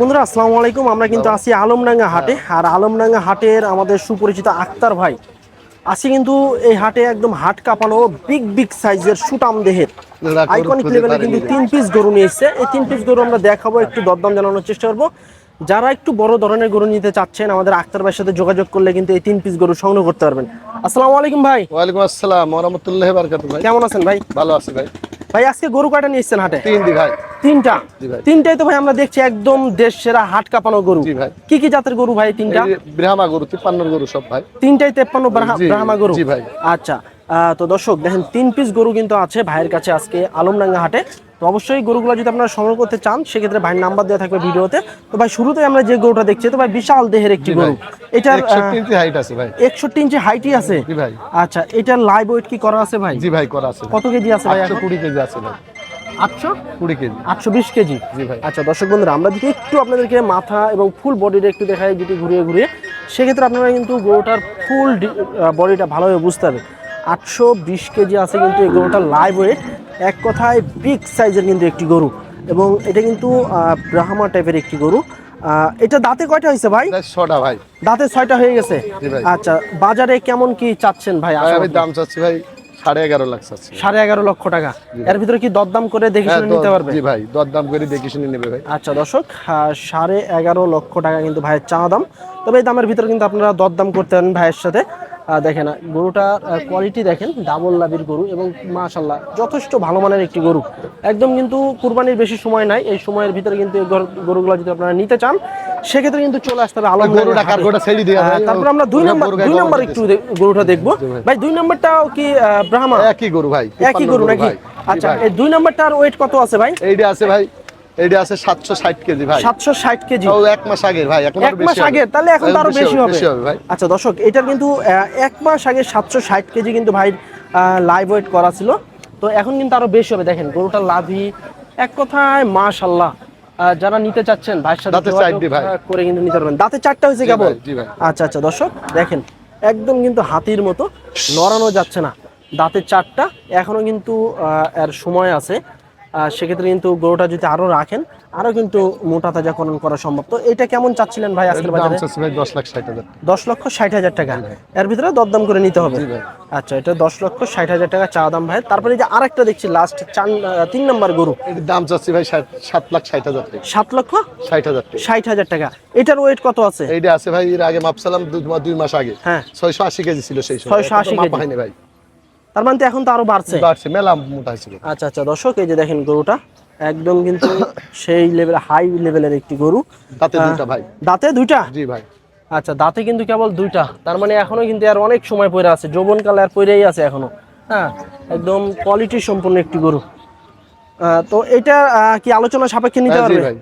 বন্ধুরা আসসালামু আলাইকুম। আমরা কিন্তু আছি আলমডাঙ্গা হাটে, আর আলমডাঙ্গা হাটের আমাদের সুপরিচিত আক্তার ভাই আছি কিন্তু এই হাটে একদম হাট কাঁপানো বিগ বিগ সাইজের সুটাম দেহের আইকনিক লেভেলে কিন্তু 3 পিস গরু নিয়ে এসেছে। এই 3 পিস গরু আমরা দেখাবো, একটু দরদাম জানানোর চেষ্টা করবো। যারা একটু বড় ধরনের গরু নিতে চাচ্ছেন আমাদের আক্তার ভাইয়ের সাথে যোগাযোগ করলে কিন্তু এই 3 পিস গরু সংগ্রহ করতে পারবেন। আসসালামু আলাইকুম ভাই। ওয়ালাইকুম আসসালাম ওয়া রাহমাতুল্লাহি ওয়া বারাকাতুহু। ভাই কেমন আছেন ভাই? ভালো আছি ভাই। ভাই আজকে গরু কয়টা নিয়ে এসেছেন হাটে? তিনটি ভাই। তিনটা? জি ভাই। তিনটাই তো ভাই আমরা দেখছি একদম দেশ সেরা হাট কাঁপানো গরু। জি ভাই। কি কি জাতের গরু ভাই তিনটা? এই যে ব্রাহ্মা গরু 53 গরু সব ভাই। তিনটাই 53 জি, ব্রাহ্মা গরু? জি ভাই। আচ্ছা, তো দর্শক দেখেন 3 পিস গরু কিন্তু আছে ভাইয়ের কাছে আজকে আলমডাঙ্গা হাটে। তো অবশ্যই গরুগুলো যদি আপনারা সংগ্রহ করতে চান সেক্ষেত্রে ভাইয়ের নাম্বার দেওয়া থাকবে ভিডিওতে। তো ভাই শুরুতে আমরা যে গরুটা দেখছি তো ভাই বিশাল দেহের একটি গরু। এটার 61 ইঞ্চি হাইট আছে ভাই। 61 ইঞ্চি হাইটই আছে? জি ভাই। আচ্ছা, এটার লাইভ ওয়েট কি করা আছে ভাই? জি ভাই করা আছে। কত কেজি আছে ভাই? 820 কেজি আছে ভাই। 820 কেজি। 820 কেজি? জি ভাই। আচ্ছা দর্শক বন্ধুরা, আমরা যদি একটু আপনাদেরকে মাথা এবং ফুল বডিটা একটু দেখাই যদি ঘুরিয়ে ঘুরিয়ে, সেক্ষেত্রে আপনারা কিন্তু গরুটার ফুল বডিটা ভালোভাবে বুঝতে পারবেন। 820 কেজি আছে কিন্তু এই গরুটার লাইভ ওয়েট। এক কথায় বিগ সাইজের কিন্তু একটি গরু, এবং এটা কিন্তু ব্রাহ্মা টাইপের একটি গরু। এটা দাঁতে কয়টা হয়েছে ভাই? 6টা ভাই। দাঁতে 6টা হয়ে গেছে? জি ভাই। আচ্ছা, বাজারে কেমন কি চাচ্ছেন ভাই? আমি দাম চাচ্ছি ভাই 11.5 লাখ চাচ্ছি। 11.5 লক্ষ টাকা? এর ভিতরে কি দরদাম করে দেখে শুনে নিতে পারবে? জি ভাই, দরদাম করে দেখে শুনে নেবে ভাই। আচ্ছা দর্শক, 11.5 লক্ষ টাকা কিন্তু ভাইয়ের চাওয়া দাম। তবে এই দামের ভিতরে কিন্তু আপনারা দরদাম করতে পারেন ভাইয়ের সাথে। দেখেন গরুটার কোয়ালিটি দেখেন, ডাবল লাভির গরু এবং মাশাআল্লাহ যথেষ্ট ভালো মানের একটি গরু। একদম কিন্তু কুরবানির বেশি সময় নাই, এই সময়ের ভিতরে কিন্তু এই গরুগুলো যদি আপনারা নিতে চান সেক্ষেত্রে কিন্তু চলে আসতে হবে আলমডাঙ্গা হাটে। তারপর আমরা 2 নাম্বার একটু গরুটা দেখবো ভাই। 2 নাম্বারটাও কি ব্রাহ্মা? একই গরু ভাই। একই গরু নাকি? আচ্ছা, এই 2 নাম্বারটার ওয়েট কত আছে ভাই? এইটা আছে ভাই, এইটা আছে 760 কেজি ভাই। 760 কেজি? ও এক মাস আগে ভাই, এখন এক মাস আগে? তাহলে এখন তো আরো বেশি হবে ভাই। আচ্ছা দর্শক, এটার কিন্তু এক মাস আগে 760 কেজি কিন্তু ভাই লাইভ ওয়েট করা ছিল। তো এখন কিন্তু আরো বেশি হবে। দেখেন গরুটার লাভি এক কথায় মাশাআল্লাহ। যারা নিতে চাচ্ছেন ভাইয়ের সাথে যোগাযোগ করে কিন্তু নিতে পারবেন। দাঁতে 4টা হয়েছে কেবল? আচ্ছা আচ্ছা দর্শক দেখেন, একদম কিন্তু হাতির মতো, নড়ানো যাচ্ছে না। দাঁতে 4টা, এখনো কিন্তু এর সময় আছে। সেক্ষেত্রে কিন্তু গরুটা যদি আরো রাখেন আরো কিন্তু মোটা তাজাকরণ করা সম্ভব। তো এটা কেমন চাচ্ছিলেন ভাই আজকের বাজারে? 10,60,000 টাকা। এর ভিতরে দরদাম করে নিতে হবে? আচ্ছা, এটা 10,60,000 টাকা চা দাম ভাই। তারপরে যে আরেকটা দেখছি লাস্ট 3 নাম্বার গরু, এর দাম চাচ্ছি ভাই 7,60,000 টাকা। 7,60,000 টাকা? এটার ওয়েট কত আছে? এইটা আছে ভাই, এর আগে মাপসালাম 2 মাস আগে। হ্যাঁ, 680 কেজি ছিল সেই সময়। 680 কেজি হয়নি ভাই। তার মানে এখন তো আরো বাড়ছে? বাড়ছে, মেলা মোটা হয়েছে। আচ্ছা আচ্ছা দর্শক, এই যে দেখেন গরুটা একদম কিন্তু সেই লেভেল, হাই লেভেলের একটি গরু। দাঁতে 2টা ভাই। দাঁতে 2টা? জি ভাই। আচ্ছা, দাঁতে কিন্তু কেবল 2টা, তার মানে এখনো কিন্তু আর অনেক সময় পড়ে আছে, যৌবনকালে আর পড়েই আছে এখনো। হ্যাঁ, একদম কোয়ালিটি সম্পন্ন একটি গরু। তো এটা কি আলোচনা সাপেক্ষে নিতে পারবে? ভাই।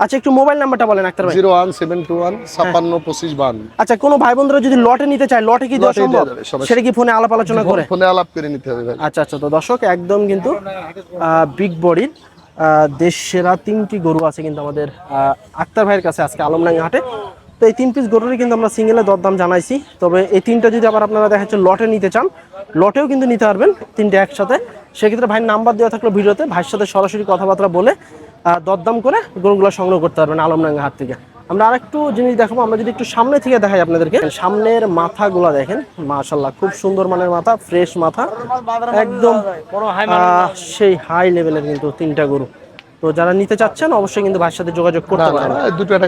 আচ্ছা, একটু মোবাইল নাম্বারটা বলেন আক্তার ভাই। 01721 আচ্ছা, কোনো ভাই বন্ধুরা যদি লটে নিতে চায়, লটে কি দেওয়া সম্ভব? সেটা কি ফোনে আলাপ আলোচনা করে? ফোনে আলাপ করে নিতে হবে ভাই। আচ্ছা আচ্ছা, তো দর্শক একদম কিন্তু বিগ বডির দেশ সেরা 3টি গরু আছে কিন্তু আমাদের আক্তার ভাইয়ের কাছে আজকে আলমডাঙ্গা হাটে। তো এই 3 পিস গরুরই কিন্তু আমরা সিঙ্গেলে দরদাম জানাইছি। তবে এই 3টা যদি আবার আপনারা দেখা যাচ্ছে লটে নিতে চান, লটেও কিন্তু নিতে পারবেন 3টে একসাথে। সেক্ষেত্রে ভাইয়ের নাম্বার দেওয়া থাকলো ভিডিওতে, ভাইয়ের সাথে সরাসরি কথাবার্তা বলে দরদাম করে গরুগুলো সংগ্রহ করতে পারবেন আলমডাঙ্গা হাট থেকে। আমরা আরেকটু জিনিস দেখাবো, আমরা যদি একটু সামনে থেকে দেখাই আপনাদেরকে। সামনের মাথাগুলো দেখেন, মাশাআল্লাহ খুব সুন্দর মানের মাথা, ফ্রেশ মাথা, একদম সেই হাই লেভেলের কিন্তু 3টা গরু। তো যারা নিতে চাচ্ছেন অবশ্যই কিন্তু ভাইয়ের সাথে যোগাযোগ করতে পারেন। 2 টাকা